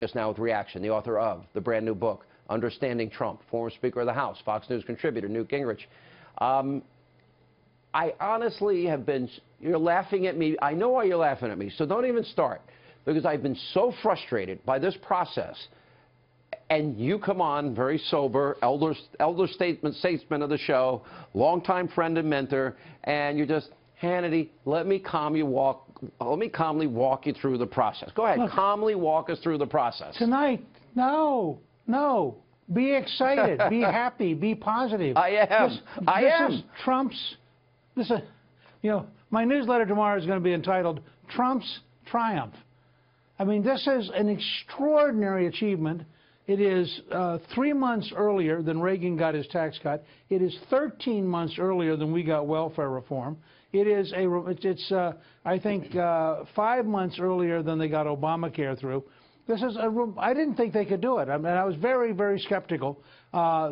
Just now with reaction, the author of the brand new book, Understanding Trump, former Speaker of the House, Fox News contributor, Newt Gingrich. I honestly have been, you're laughing at me. I know why you're laughing at me, so don't even start, because I've been so frustrated by this process. And you come on, very sober, elder statesman of the show, longtime friend and mentor, and you're just, Hannity, let me calmly walk you through the process. Go ahead, calmly walk us through the process. Tonight, no. Be excited, be happy, be positive. I am. This is Trump's, my newsletter tomorrow is going to be entitled Trump's Triumph. I mean, this is an extraordinary achievement. It is 3 months earlier than Reagan got his tax cut. It is 13 months earlier than we got welfare reform. It is I think 5 months earlier than they got Obamacare through. This is I didn't think they could do it. I mean, I was very, very skeptical.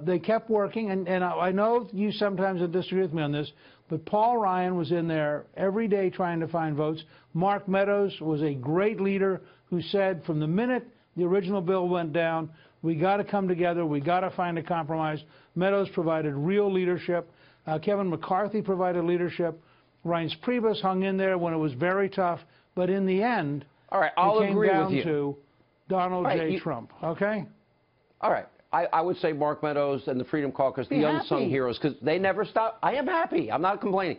They kept working, and I know you sometimes would disagree with me on this, but Paul Ryan was in there every day trying to find votes. Mark Meadows was a great leader who said from the minute the original bill went down, we got to come together, we got to find a compromise. Meadows provided real leadership. Kevin McCarthy provided leadership. Reince Priebus hung in there when it was very tough, but in the end, all right, I'll agree with you. It came down to Donald J. Trump, okay? All right. I would say Mark Meadows and the Freedom Caucus, the unsung heroes, because they never stop. I am happy. I'm not complaining.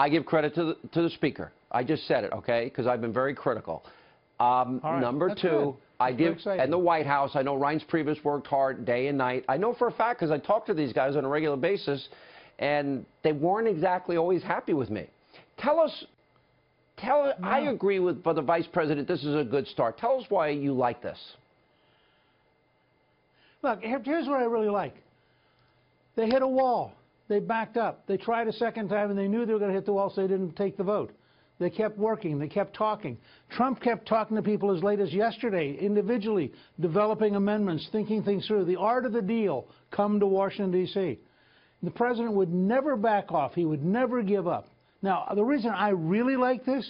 I give credit to the Speaker. I just said it, okay, because I've been very critical. Right. Number That's two, good. I give, and the White House, I know Reince Priebus worked hard day and night. I know for a fact because I talk to these guys on a regular basis, and they weren't exactly always happy with me. Tell us, I agree with the Vice President, this is a good start. Tell us why you like this. Look, here's what I really like. They hit a wall. They backed up. They tried a second time, and they knew they were going to hit the wall, so they didn't take the vote. They kept working. They kept talking. Trump kept talking to people as late as yesterday, individually, developing amendments, thinking things through. The art of the deal, come to Washington, D.C. The president would never back off. He would never give up. Now, the reason I really like this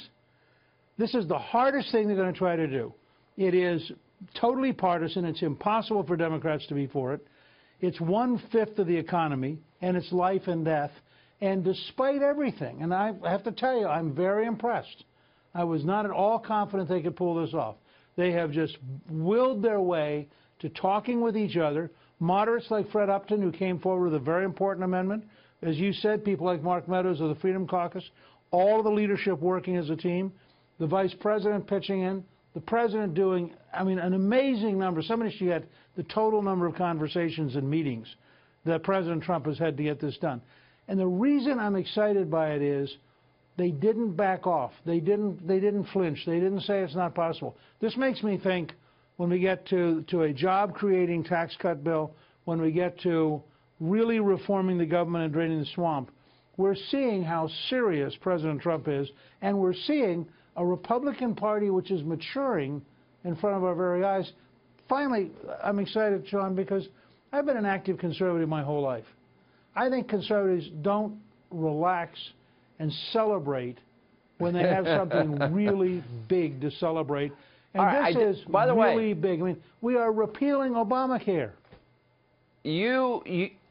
is the hardest thing they're going to try to do. It is totally partisan. It's impossible for Democrats to be for it. It's 1/5 of the economy, and it's life and death. And despite everything, and I have to tell you, I'm very impressed. I was not at all confident they could pull this off. They have just willed their way to talking with each other. Moderates like Fred Upton, who came forward with a very important amendment. As you said, people like Mark Meadows of the Freedom Caucus, all of the leadership working as a team, the Vice President pitching in, the President doing, I mean, an amazing number. Somebody should get the total number of conversations and meetings that President Trump has had to get this done. And the reason I'm excited by it is they didn't back off. They didn't flinch. They didn't say it's not possible. This makes me think when we get to a job-creating tax cut bill, when we get to really reforming the government and draining the swamp, we're seeing how serious President Trump is, and we're seeing a Republican Party which is maturing in front of our very eyes. Finally, I'm excited, Sean, because I've been an active conservative my whole life. I think conservatives don't relax and celebrate when they have something really big to celebrate. And this is really big. I mean, we are repealing Obamacare.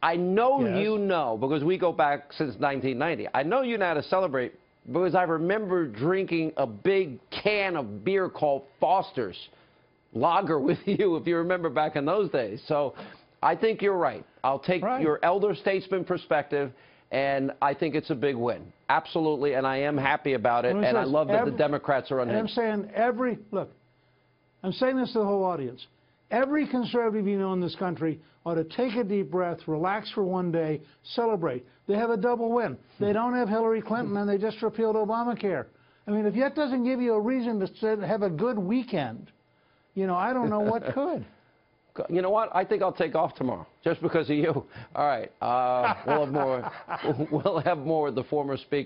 I know you know, because we go back since 1990. I know you know how to celebrate because I remember drinking a big can of beer called Foster's Lager with you, if you remember back in those days. So I think you're right. I'll take your elder statesman perspective, and I think it's a big win. Absolutely, and I am happy about it, and I love that the Democrats are unhinged. And I'm saying I'm saying this to the whole audience. Every conservative you know in this country ought to take a deep breath, relax for one day, celebrate. They have a double win. They don't have Hillary Clinton, and they just repealed Obamacare. I mean, if that doesn't give you a reason to have a good weekend, I don't know what could. You know what? I think I'll take off tomorrow just because of you. All right. We'll have more with the former Speaker.